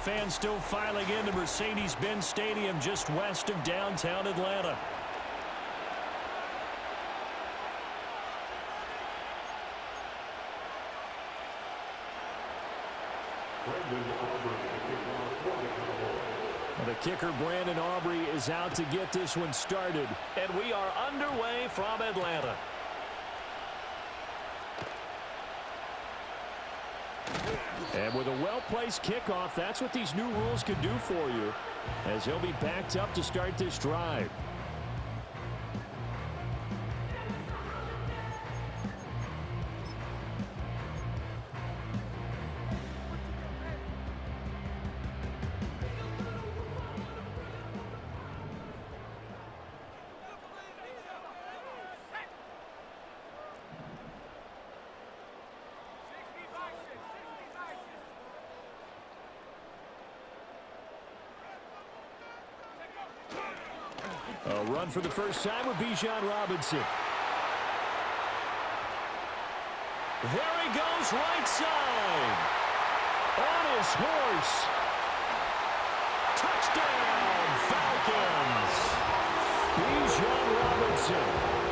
fans still filing into Mercedes-Benz Stadium just west of downtown Atlanta. The kicker, Brandon Aubrey, is out to get this one started. And we are underway from Atlanta. And with a well-placed kickoff, that's what these new rules can do for you, as he'll be backed up to start this drive. A run for the first time with Bijan Robinson. There he goes, right side. On his horse. Touchdown, Falcons. Bijan Robinson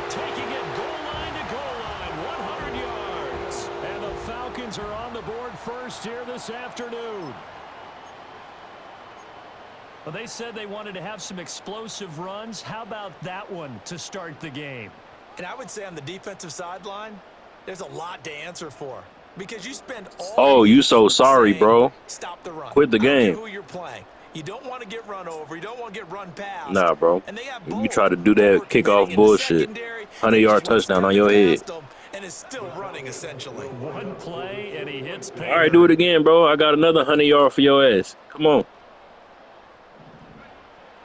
taking it goal line to goal line, 100 yards. And the Falcons are on the board first here this afternoon. Well, they said they wanted to have some explosive runs. How about that one to start the game? And I would say on the defensive sideline, there's a lot to answer for. Because you spend all Oh, you so sorry, bro. Stop the run. Quit the game. I don't care who you're playing. You don't want to get run over. You don't want to get run past. Nah, bro. And they have You try to do that kickoff bullshit. 100-yard touchdown on your head. And is still running, essentially. One play, and he hits paper. All right, do it again, bro. I got another 100-yard for your ass. Come on.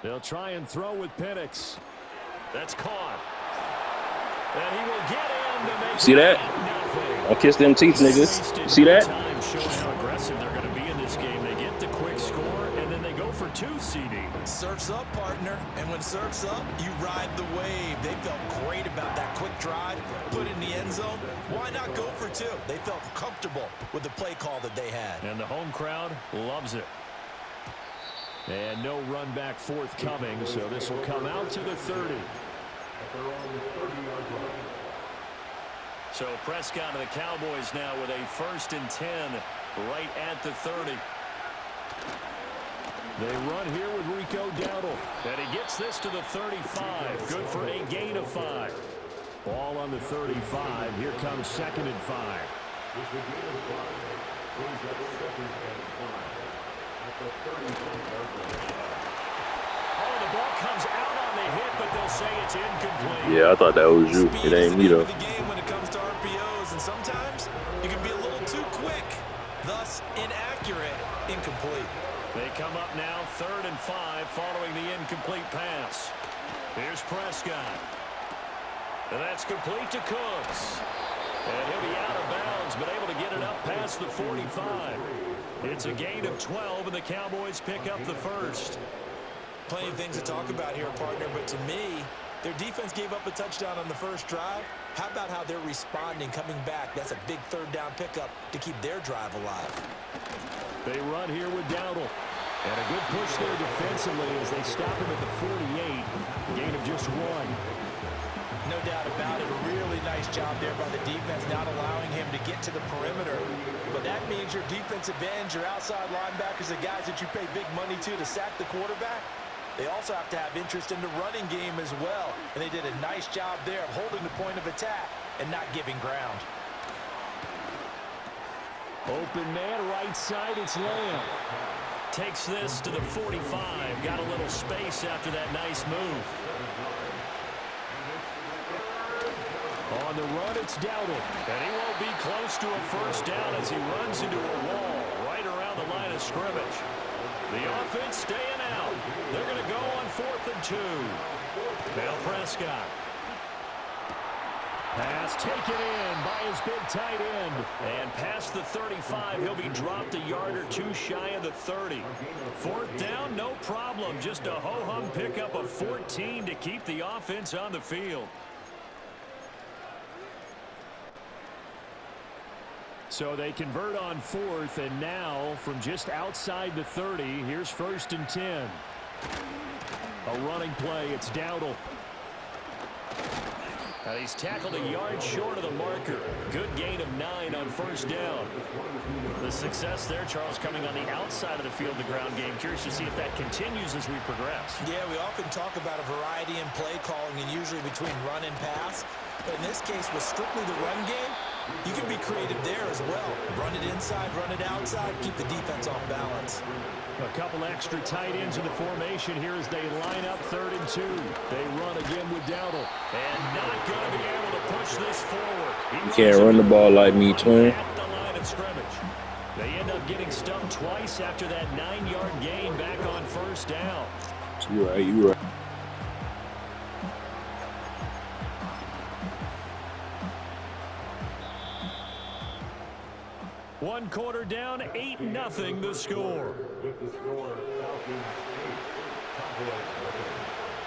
They'll try and throw with Penix. That's caught. And he will get in to make See that? I kissed them teeth, niggas. You see that? Showing how aggressive they're going to be in this game. They get the quick score, and then they go for 2 CD. Surf's up, partner. And when surf's up, you ride the wave. They felt great about that quick drive, put in the end zone. Why not go for 2? They felt comfortable with the play call that they had. And the home crowd loves it. And no run back forthcoming, so this will come out to the 30. So Prescott and the Cowboys now with a 1st and 10 right at the 30. They run here with Rico Dowdle. And he gets this to the 35. Good for a gain of 5. Ball on the 35. Here comes 2nd and 5. Oh, the ball comes out on the hit, but they'll say it's incomplete. Yeah, I thought that was you. It ain't me, though. The game when it comes to RPOs, and sometimes you can be a little too quick, thus inaccurate, incomplete. They come up now 3rd and 5 following the incomplete pass. Here's Prescott. And that's complete to Cooks. And he'll be out of bounds, but able to get it up past the 45. It's a gain of 12, and the Cowboys pick up the 1st. Plenty of things to talk about here, partner, but to me, their defense gave up a touchdown on the first drive. How about how they're responding, coming back? That's a big 3rd down pickup to keep their drive alive. They run here with Dowdle. And a good push there defensively as they stop him at the 48. Gain of just 1. No doubt about it. A really nice job there by the defense, not allowing him to get to the perimeter. But that means your defensive ends, your outside linebackers, the guys that you pay big money to sack the quarterback, they also have to have interest in the running game as well. And they did a nice job there of holding the point of attack and not giving ground. Open man, right side, it's Lamb. Takes this to the 45. Got a little space after that nice move. On the run, it's Dowdle. And he won't be close to a 1st down as he runs into a wall right around the line of scrimmage. The offense staying out. They're going to go on 4th and 2. Now Prescott. Pass taken in by his big tight end. And past the 35, he'll be dropped a yard or 2 shy of the 30. 4th down, no problem. Just a ho-hum pickup of 14 to keep the offense on the field. So they convert on 4th, and now from just outside the 30, here's 1st and 10. A running play, it's Dowdle. And he's tackled a yard short of the marker. Good gain of 9 on 1st down. The success there, Charles, coming on the outside of the field, the ground game. Curious to see if that continues as we progress. Yeah, we often talk about a variety in play calling and usually between run and pass. But in this case, with strictly the run game, you can be creative there as well. Run it inside, run it outside, keep the defense off balance. A couple extra tight ends in the formation here as they line up 3rd and 2. They run again with Dowdle. And not going to be able to push this forward. You can't run the ball like me, twin. At the line of scrimmage. They end up getting stumped twice after that 9-yard gain back on 1st down. You right. One quarter down, 8-0 the score.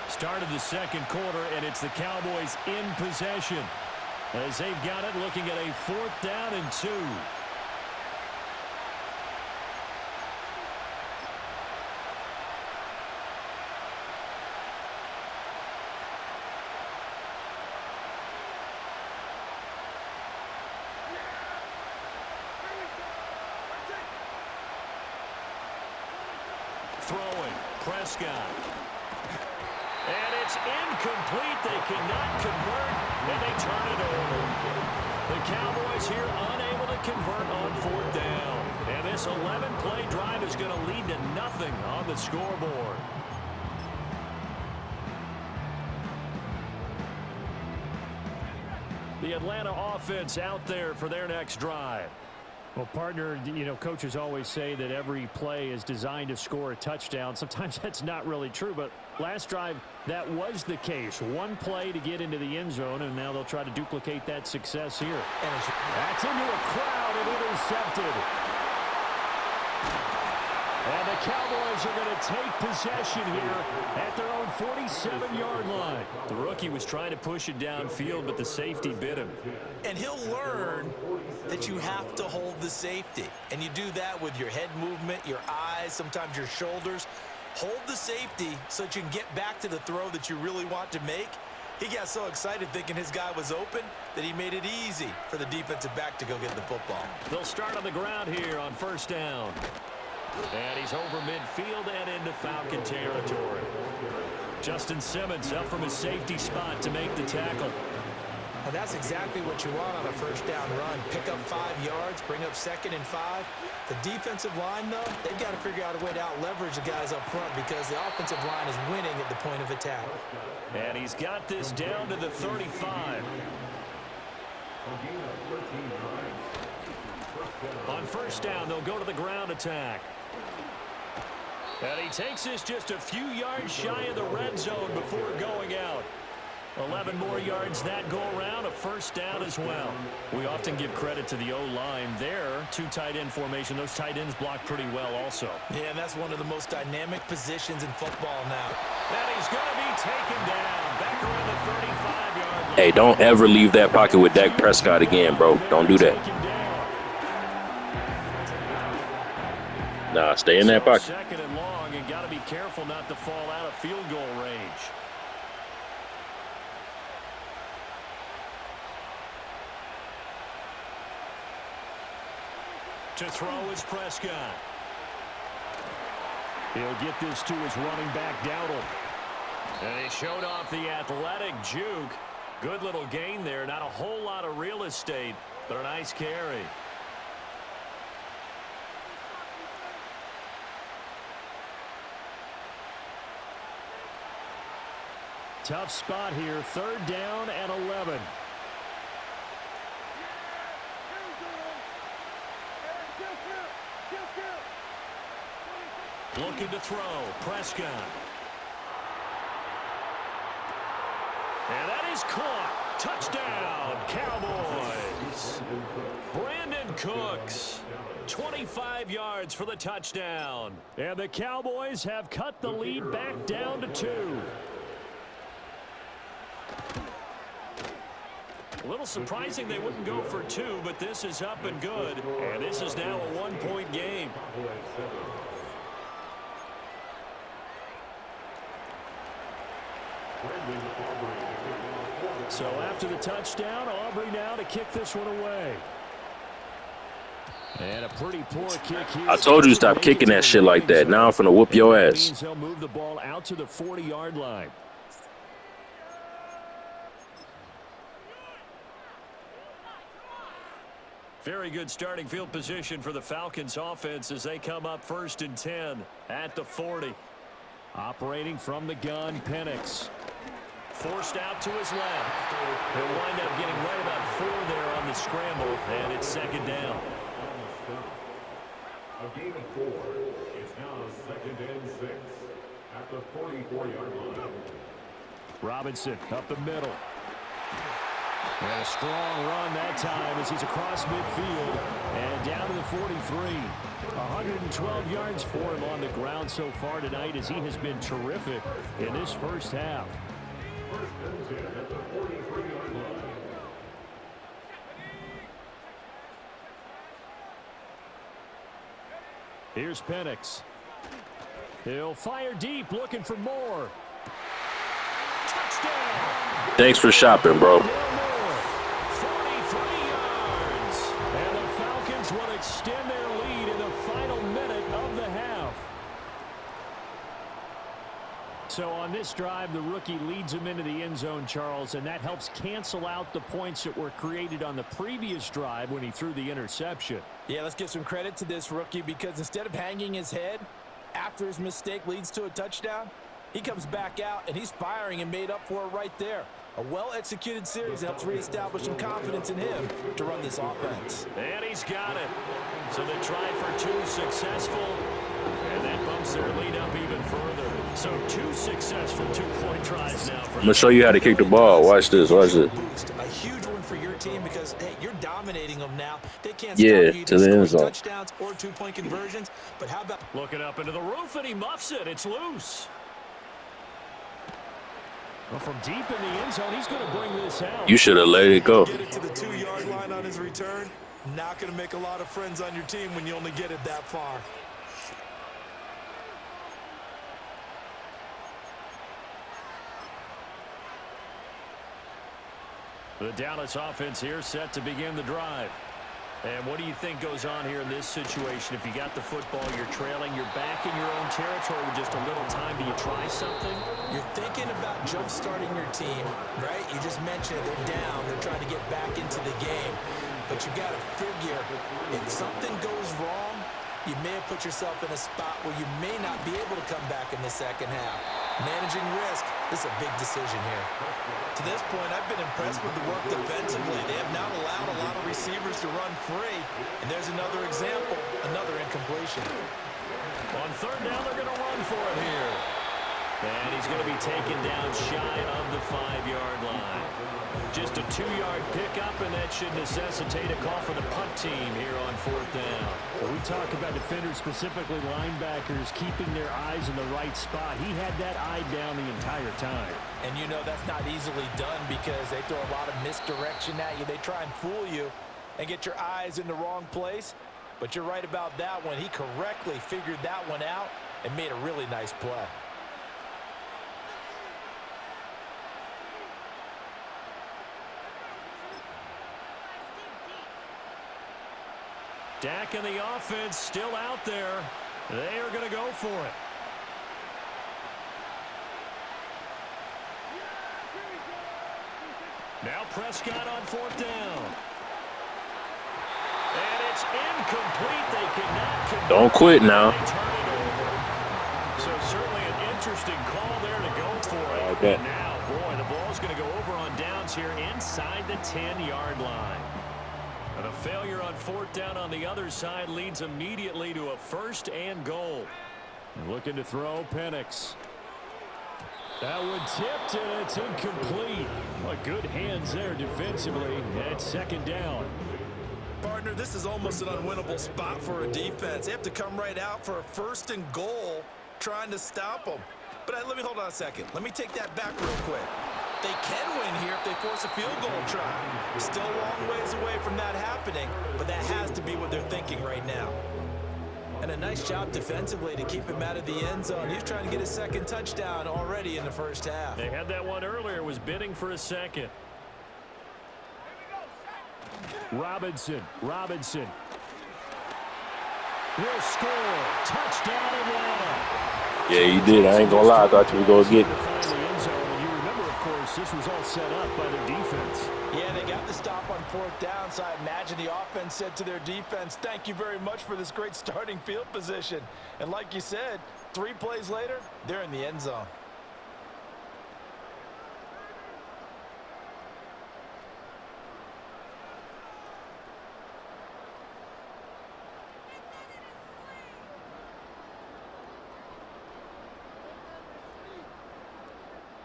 Start of the 2nd quarter, and it's the Cowboys in possession as they've got it, looking at a 4th down and 2. Throwing, Prescott. And it's incomplete. They cannot convert, and they turn it over. The Cowboys here unable to convert on 4th down. And this 11-play drive is going to lead to nothing on the scoreboard. The Atlanta offense out there for their next drive. Well, partner, you know, coaches always say that every play is designed to score a touchdown. Sometimes that's not really true, but last drive, that was the case. One play to get into the end zone, and now they'll try to duplicate that success here. That's into a crowd and intercepted. And the Cowboys are going to take possession here at their own 47-yard line. The rookie was trying to push it downfield, but the safety bit him. And he'll learn that you have to hold the safety. And you do that with your head movement, your eyes, sometimes your shoulders. Hold the safety so that you can get back to the throw that you really want to make. He got so excited thinking his guy was open that he made it easy for the defensive back to go get the football. They'll start on the ground here on 1st down. And he's over midfield and into Falcon territory. Justin Simmons up from his safety spot to make the tackle. And that's exactly what you want on a 1st down run. Pick up 5 yards, bring up 2nd and 5. The defensive line, though, they've got to figure out a way to out-leverage the guys up front because the offensive line is winning at the point of attack. And he's got this down to the 35. On 1st down, they'll go to the ground attack. And he takes this just a few yards shy of the red zone before going out. 11 more yards that go around, a 1st down as well. We often give credit to the O-line there. 2 tight end formation. Those tight ends block pretty well also. Yeah, and that's one of the most dynamic positions in football now. And he's going to be taken down back around the 35-yard line. Hey, don't ever leave that pocket with Dak Prescott again, bro. Don't do that. Nah, stay in that pocket. 2nd and long, and got to be careful not to fall out of field goal range. To throw is Prescott. He'll get this to his running back, Dowdle. And he showed off the athletic juke. Good little gain there. Not a whole lot of real estate, but a nice carry. Tough spot here. 3rd down and 11. Looking to throw. Prescott. And that is caught. Touchdown, Cowboys. Brandon Cooks. 25 yards for the touchdown. And the Cowboys have cut the lead back down to 2. A little surprising they wouldn't go for two, but this is up and good. And this is now a one-point game. So after the touchdown, Aubrey now to kick this one away. And a pretty poor kick here. I told you stop kicking that shit like that. Now I'm finna whoop your ass. He'll move the ball out to the 40-yard line. Very good starting field position for the Falcons offense as they come up 1st and 10 at the 40. Operating from the gun, Penix. Forced out to his left. He'll wind up getting right about 4 there on the scramble, and it's 2nd down. A gain of 4 is now 2nd and 6 at the 44-yard line. Robinson up the middle. And a strong run that time as he's across midfield and down to the 43. 112 yards for him on the ground so far tonight as he has been terrific in this first half. 1st and 10 at the 43-yard line. Here's Penix. He'll fire deep, looking for more. Touchdown! Thanks for shopping, bro. 43 yards. And the Falcons will extend their lead in the final minute of the half. So on this drive, the rookie leads him into the end zone, Charles, and that helps cancel out the points that were created on the previous drive when he threw the interception. Yeah, let's give some credit to this rookie because instead of hanging his head after his mistake leads to a touchdown, he comes back out and he's firing and made up for it right there. A well-executed series helps reestablish some confidence in him to run this offense. And he's got it. So they try for 2 successful, and that bumps their lead up even further. So 2 successful 2-point tries now. I'm gonna show you how to kick the ball. Watch this. Watch this. A huge one for your team because, hey, you're dominating them now. They can't Yeah, stop you to the end zone. touchdowns or 2-point conversions. But how about looking up into the roof, and he muffs it. It's loose. Well, from deep in the end zone, he's going to bring this out. You should have let it go. get it to the 2-yard line on his return? Not going to make a lot of friends on your team when you only get it that far. The Dallas offense here set to begin the drive. And what do you think goes on here in this situation? If you got the football, you're trailing, you're back in your own territory with just a little time. Do you try something? You're thinking about jump-starting your team, right? You just mentioned it. They're down. They're trying to get back into the game. But you got to figure, if something goes wrong, you may have put yourself in a spot where you may not be able to come back in the second half. Managing risk, this is a big decision here. To this point, I've been impressed with the work defensively. They have not allowed a lot of receivers to run free. And there's another example, another incompletion. On 3rd down, they're going to run for it here. And he's going to be taken down shy of the 5-yard line. Just a 2-yard pickup, and that should necessitate a call for the punt team here on 4th down. Well, we talk about defenders, specifically linebackers, keeping their eyes in the right spot. He had that eye down the entire time. And you know that's not easily done because they throw a lot of misdirection at you. They try and fool you and get your eyes in the wrong place. But you're right about that one. He correctly figured that one out and made a really nice play. Dak and the offense still out there. They are going to go for it. Now Prescott on 4th down. And it's incomplete. They cannot convert. Don't quit now. They turn it over. So certainly an interesting call there to go for it. I bet. And now, boy, the ball's going to go over on downs here inside the 10-yard line. And a failure on 4th down on the other side leads immediately to a 1st and goal. And looking to throw, Penix. That one tipped, and it's incomplete. Well, good hands there defensively. And it's 2nd down. Partner, this is almost an unwinnable spot for a defense. They have to come right out for a 1st and goal trying to stop them. But let me hold on a second. Let me take that back real quick. They can win here if they force a field goal try. Still a long ways away from that happening, but that has to be what they're thinking right now. And a nice job defensively to keep him out of the end zone. He's trying to get his second touchdown already in the first half. They had that one earlier, was bidding for a second. Robinson will score. Touchdown Atlanta. Yeah, he did. I ain't gonna lie. I thought you were gonna get it. You remember, of course, this was all set up by their defense. Yeah, they got the stop on fourth down, so I imagine the offense said to their defense, thank you very much for this great starting field position. And like you said, 3 plays later, they're in the end zone.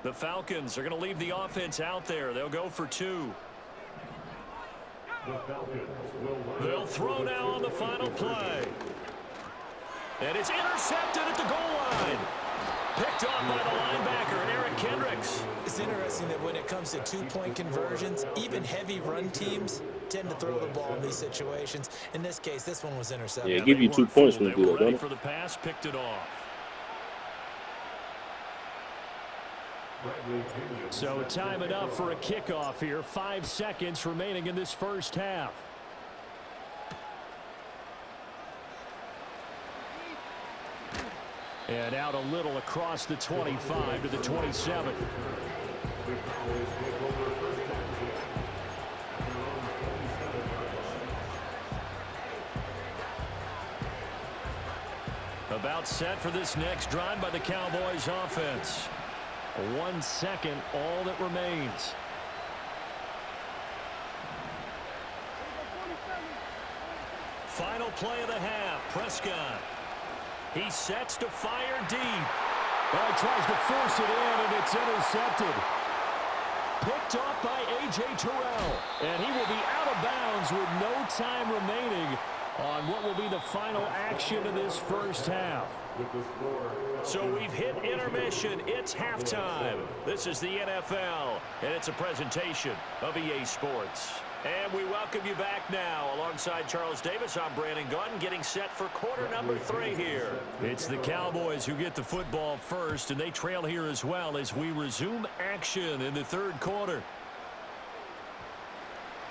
The Falcons are going to leave the offense out there. They'll go for 2. They'll throw now on the final play. And it's intercepted at the goal line. Picked off by the linebacker, and Eric Kendricks. It's interesting that when it comes to 2-point conversions, even heavy run teams tend to throw the ball in these situations. In this case, this one was intercepted. Yeah, give you 2 points when you do that, don't it? For the pass, picked it off. So time it up for a kickoff here. 5 seconds remaining in this first half. And out a little across the 25 to the 27. About set for this next drive by the Cowboys offense. 1 second, all that remains. Final play of the half. Prescott. He sets to fire deep. Well, he tries to force it in, and it's intercepted. Picked off by A.J. Terrell. And he will be out of bounds with no time remaining on what will be the final action of this first half. So we've hit intermission. It's halftime. This is the NFL, and it's a presentation of EA Sports. And we welcome you back now. Alongside Charles Davis, I'm Brandon Gunn, getting set for quarter number 3 here. It's the Cowboys who get the football first, and they trail here as well as we resume action in the third quarter.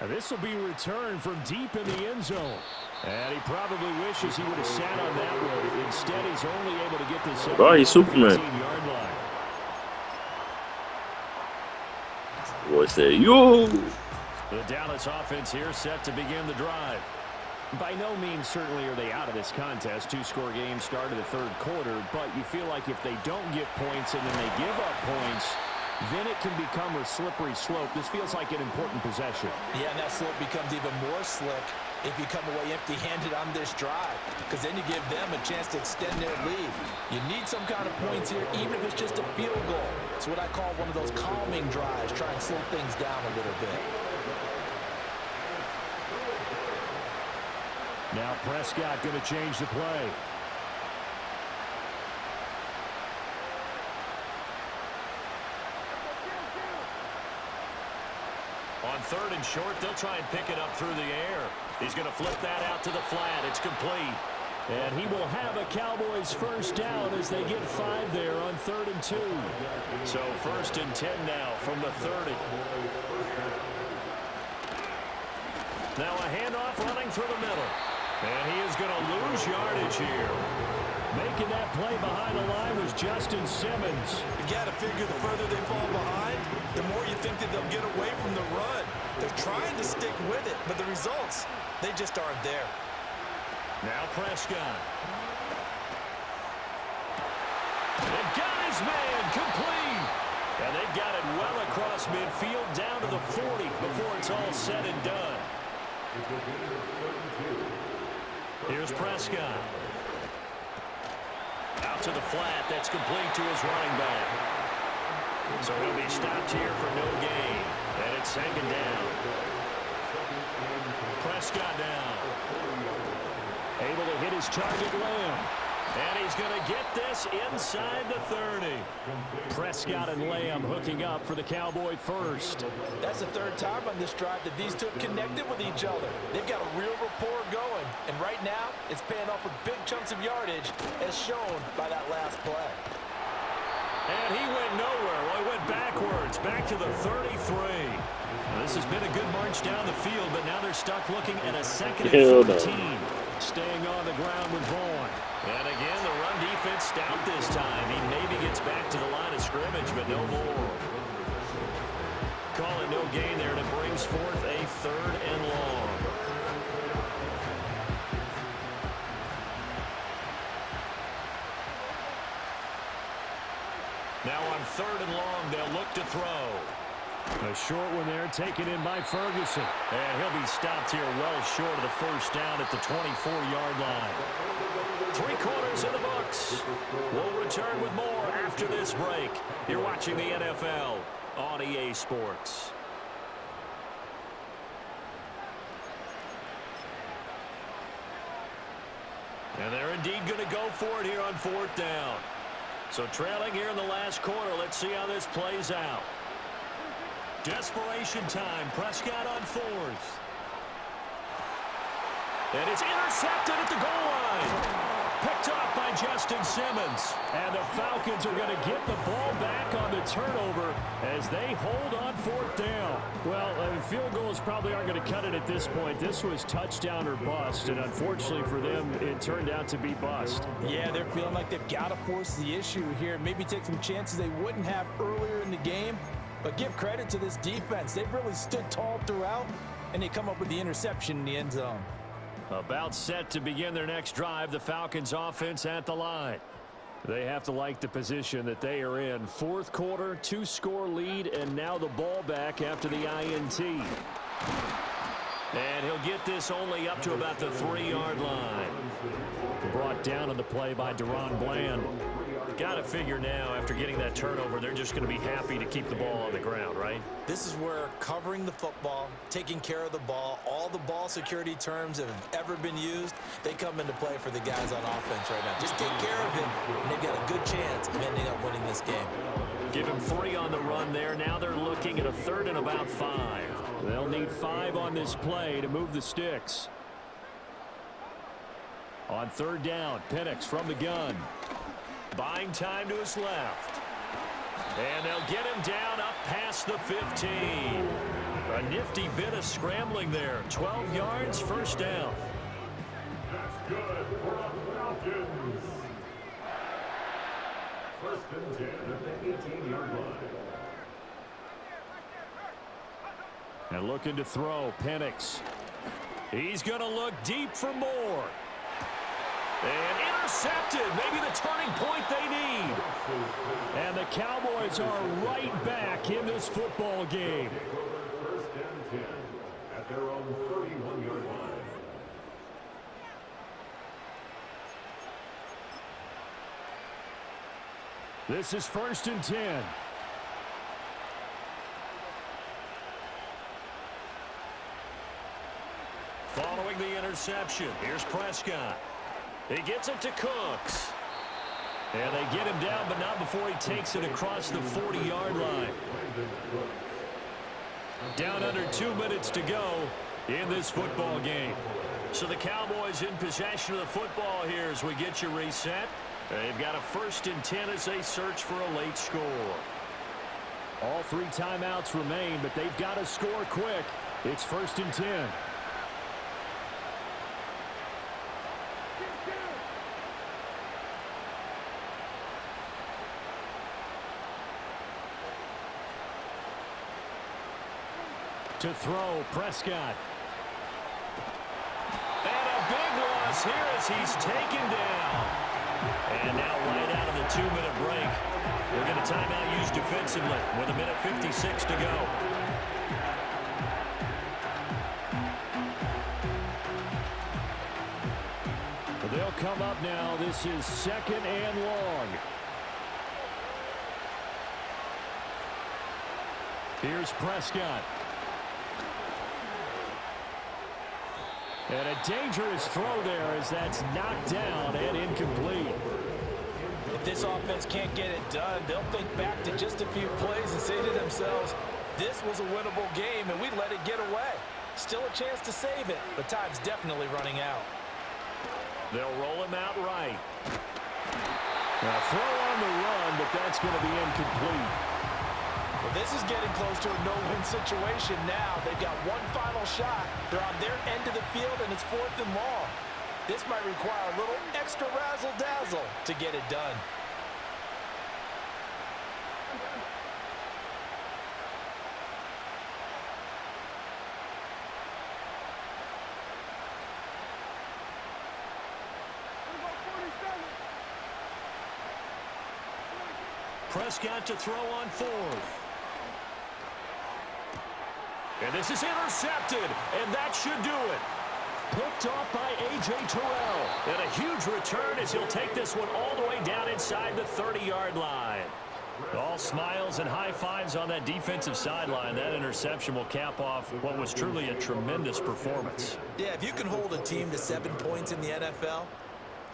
And this will be returned from deep in the end zone. And he probably wishes he would have sat on that one. Instead, he's only able to get this Oh, he's Superman. 15-yard line. Boy said, yo. The Dallas offense here set to begin the drive. By no means certainly are they out of this contest. 2-score game start of the third quarter, but you feel like if they don't get points and then they give up points, then it can become a slippery slope. This feels like an important possession. Yeah, and that slope becomes even more slick if you come away empty-handed on this drive, because then you give them a chance to extend their lead. You need some kind of points here, even if it's just a field goal. It's what I call one of those calming drives, try and slow things down a little bit. Now Prescott going to change the play. On 3rd and short, they'll try and pick it up through the air. He's going to flip that out to the flat. It's complete. And he will have a Cowboys first down as they get 5 there on 3rd and 2. So 1st and 10 now from the 30. Now a handoff running through the middle. And he is going to lose yardage here. Making that play behind the line was Justin Simmons. You got to figure the further they fall behind, the more you think that they'll get away from the run. They're trying to stick with it, but the results, they just aren't there. Now Prescott. And got his man complete. And they've got it well across midfield down to the 40 before it's all said and done. Here's Prescott. Out to the flat. That's complete to his running back. So he'll be stopped here for no gain. And it's 2nd down. Prescott down. Able to hit his target, Lamb. And he's going to get this inside the 30. Prescott and Lamb hooking up for the Cowboy first. That's the third time on this drive that these two have connected with each other. They've got a real rapport going. And right now, it's paying off with big chunks of yardage, as shown by that last play. And he went nowhere. Well, he went backwards, back to the 33. Well, this has been a good march down the field, but now they're stuck looking at a 2nd and 14. Staying on the ground with Vaughn. And again, the run defense stout this time. He maybe gets back to the line of scrimmage, but no more. Call it no gain there, and it brings forth a 3rd and long. Now on 3rd and long, they'll look to throw. A short one there, taken in by Ferguson. And he'll be stopped here well short of the first down at the 24-yard line. 3 quarters in the books. We'll return with more after this break. You're watching the NFL on EA Sports. And they're indeed going to go for it here on 4th down. So trailing here in the last quarter, let's see how this plays out. Desperation time. Prescott on 4th. And it's intercepted at the goal line. Picked off by Justin Simmons. And the Falcons are going to get the ball back on the turnover as they hold on 4th down. Well, field goals probably aren't going to cut it at this point. This was touchdown or bust, and unfortunately for them, it turned out to be bust. Yeah, they're feeling like they've got to force the issue here. Maybe take some chances they wouldn't have earlier in the game. But give credit to this defense. They've really stood tall throughout, and they come up with the interception in the end zone. About set to begin their next drive, the Falcons offense at the line. They have to like the position that they are in. 4th quarter, 2-score lead, and now the ball back after the INT. And he'll get this only up to about the 3-yard line. Brought down on the play by Deron Bland. Got to figure now, after getting that turnover, they're just going to be happy to keep the ball on the ground, right? This is where covering the football, taking care of the ball, all the ball security terms that have ever been used, they come into play for the guys on offense right now. Just take care of it, and they've got a good chance of ending up winning this game. Give him 3 on the run there. Now they're looking at a 3rd and about 5. They'll need 5 on this play to move the sticks. On 3rd down, Penix from the gun. Buying time to his left. And they'll get him down up past the 15. A nifty bit of scrambling there. 12 yards, 1st down. That's good for the Falcons. 1st and 10 at the 18-yard line. And looking to throw, Penix. He's going to look deep for more. And intercepted. Maybe the turning point they need. And the Cowboys are right back in this football game. 1st and 10 at their own 31-yard line. This is 1st and 10. Following the interception, here's Prescott. He gets it to Cooks. And they get him down, but not before he takes it across the 40-yard line. Down under 2 minutes to go in this football game. So the Cowboys in possession of the football here as we get you reset. They've got a 1st and 10 as they search for a late score. All 3 timeouts remain, but they've got to score quick. It's 1st and 10. To throw, Prescott. And a big loss here as he's taken down. And now right out of the 2-minute break, we're going to timeout used defensively with 1:56 to go. They'll come up now. This is 2nd and long. Here's Prescott. And a dangerous throw there as that's knocked down and incomplete. If this offense can't get it done, they'll think back to just a few plays and say to themselves, this was a winnable game and we let it get away. Still a chance to save it, but time's definitely running out. They'll roll him out right. Now throw on the run, but that's going to be incomplete. Well, this is getting close to a no-win situation now. They've got one final shot. They're on their end of the field, and it's 4th and long. This might require a little extra razzle-dazzle to get it done. Prescott to throw on 4th. And this is intercepted, and that should do it. Picked off by A.J. Terrell. And a huge return as he'll take this one all the way down inside the 30-yard line. All smiles and high fives on that defensive sideline. That interception will cap off what was truly a tremendous performance. Yeah, if you can hold a team to 7 points in the NFL,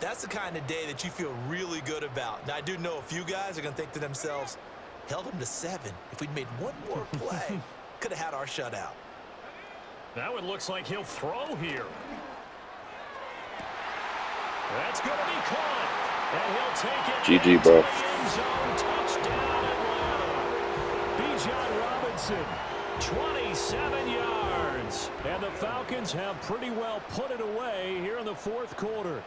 that's the kind of day that you feel really good about. Now, I do know a few guys are going to think to themselves, held them to 7. If we'd made one more play, could have had our shutout. Now it looks like he'll throw here. That's going to be caught. And he'll take it. GG, bro. End zone touchdown, Atlanta. Bijan Robinson, 27 yards. And the Falcons have pretty well put it away here in the 4th quarter.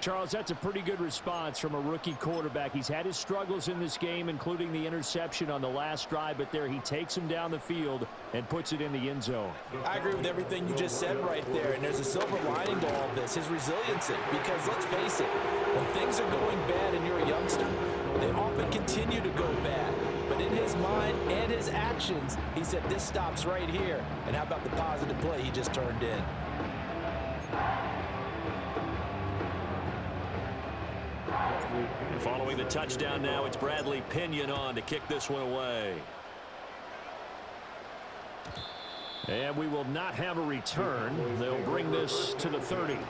Charles, that's a pretty good response from a rookie quarterback. He's had his struggles in this game, including the interception on the last drive, but there he takes him down the field and puts it in the end zone. I agree with everything you just said right there, and there's a silver lining to all of this, his resiliency, because let's face it, when things are going bad and you're a youngster, they often continue to go bad. But in his mind and his actions, he said this stops right here. And how about the positive play he just turned in? Following the touchdown now, it's Bradley Pinion on to kick this one away. And we will not have a return. They'll bring this to the 30. At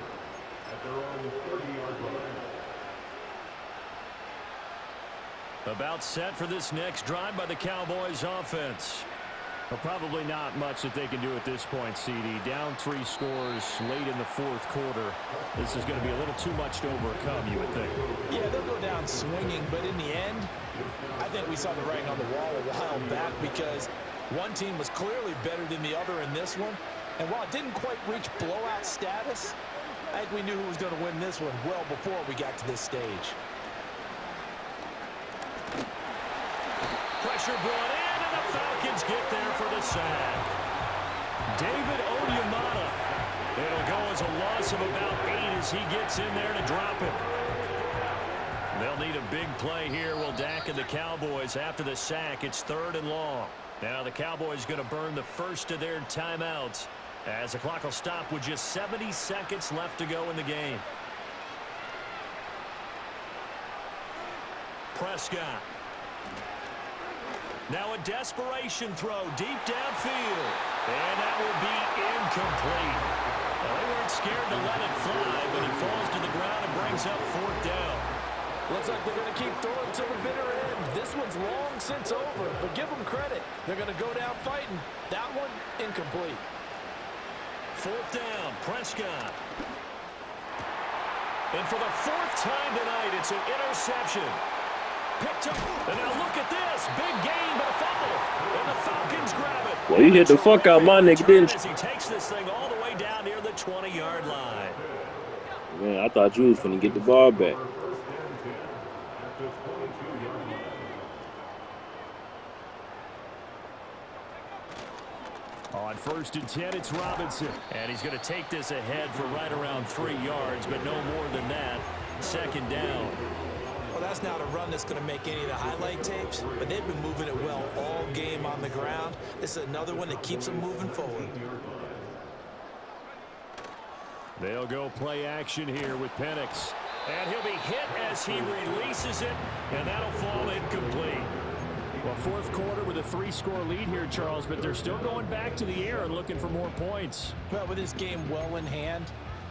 their own 30-yard line. About set for this next drive by the Cowboys offense. Well, probably not much that they can do at this point, CD. Down 3 scores late in the 4th quarter. This is going to be a little too much to overcome, you would think. Yeah, they'll go down swinging, but in the end, I think we saw the writing on the wall a while back because one team was clearly better than the other in this one. And while it didn't quite reach blowout status, I think we knew who was going to win this one well before we got to this stage. Pressure brought in, and the Falcons get there for the sack. David Onyemata. It'll go as a loss of about 8 as he gets in there to drop it. They'll need a big play here. Will Dak and the Cowboys after the sack. It's 3rd and long. Now the Cowboys going to burn the first of their timeouts as the clock will stop with just 70 seconds left to go in the game. Prescott. Now a desperation throw deep downfield. And that will be incomplete. Well, they weren't scared to let it fly, but he falls to the ground and brings up 4th down. Looks like they're going to keep throwing to the bitter end. This one's long since over, but give them credit. They're going to go down fighting. That one, incomplete. 4th down, Prescott. And for the 4th time tonight, it's an interception. Picked up, and now look at this. Big gain, but a fumble. And the Falcons grab it. Well, you hit the fuck out my nigga, didn't As he takes this thing all the way down near the 20-yard line. you? Man, I thought you was finna get the ball back. On 1st and 10, it's Robinson. And he's going to take this ahead for right around 3 yards, but no more than that. 2nd down. Well, that's not a run that's going to make any of the highlight tapes, but they've been moving it well all game on the ground. This is another one that keeps them moving forward. They'll go play action here with Penix. And he'll be hit as he releases it, and that'll fall incomplete. Well, fourth quarter with a 3-score lead here, Charles, but they're still going back to the air and looking for more points. Well, with this game well in hand,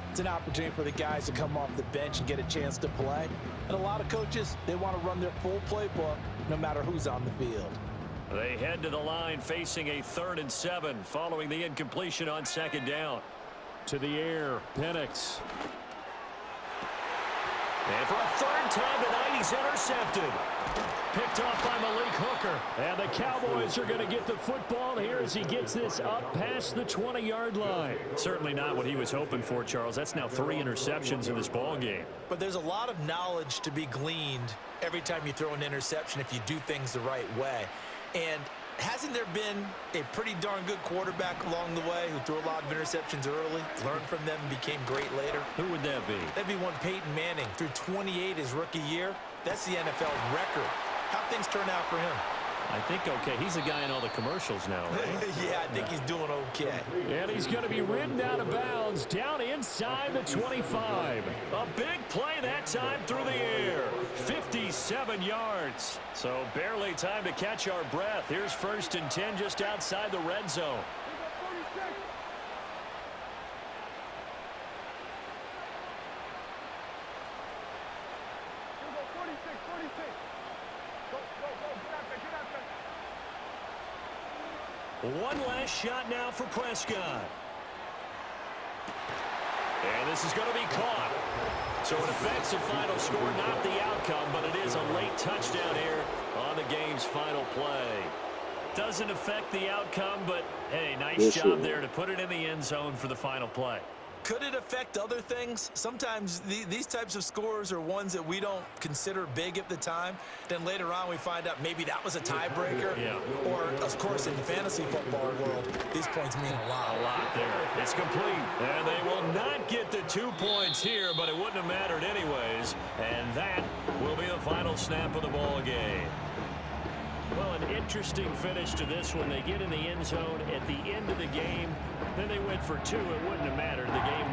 it's an opportunity for the guys to come off the bench and get a chance to play. And a lot of coaches, they want to run their full playbook no matter who's on the field. They head to the line facing a 3rd and 7 following the incompletion on 2nd down. To the air, Penix. And for a 3rd time tonight, he's intercepted. Picked off by Malik Hooker. And the Cowboys are going to get the football here as he gets this up past the 20-yard line. Certainly not what he was hoping for, Charles. That's now 3 interceptions in this ball game. But there's a lot of knowledge to be gleaned every time you throw an interception if you do things the right way. And hasn't there been a pretty darn good quarterback along the way who threw a lot of interceptions early, learned from them, and became great later? Who would that be? That'd be one Peyton Manning. Threw 28 his rookie year. That's the NFL record. How'd things turn out for him? I think okay. He's the guy in all the commercials now, right? Yeah, I think he's doing okay. And he's going to be ridden out of bounds down inside the 25. A big play that time through the air. 57 yards. So barely time to catch our breath. Here's 1st and 10 just outside the red zone. One last shot now for Prescott. And this is going to be caught. So it affects the final score, not the outcome, but it is a late touchdown here on the game's final play. Doesn't affect the outcome, but, hey, nice job there to put it in the end zone for the final play. Could it affect other things? Sometimes these types of scores are ones that we don't consider big at the time. Then later on we find out maybe that was a tiebreaker. Yeah. Or, of course, in the fantasy football world, these points mean a lot. A lot there. It's complete. And they will not get the 2 points here, but it wouldn't have mattered anyways. And that will be the final snap of the ball game. Well, an interesting finish to this one. They get in the end zone at the end of the game. Then they went for 2. It wouldn't have mattered. The game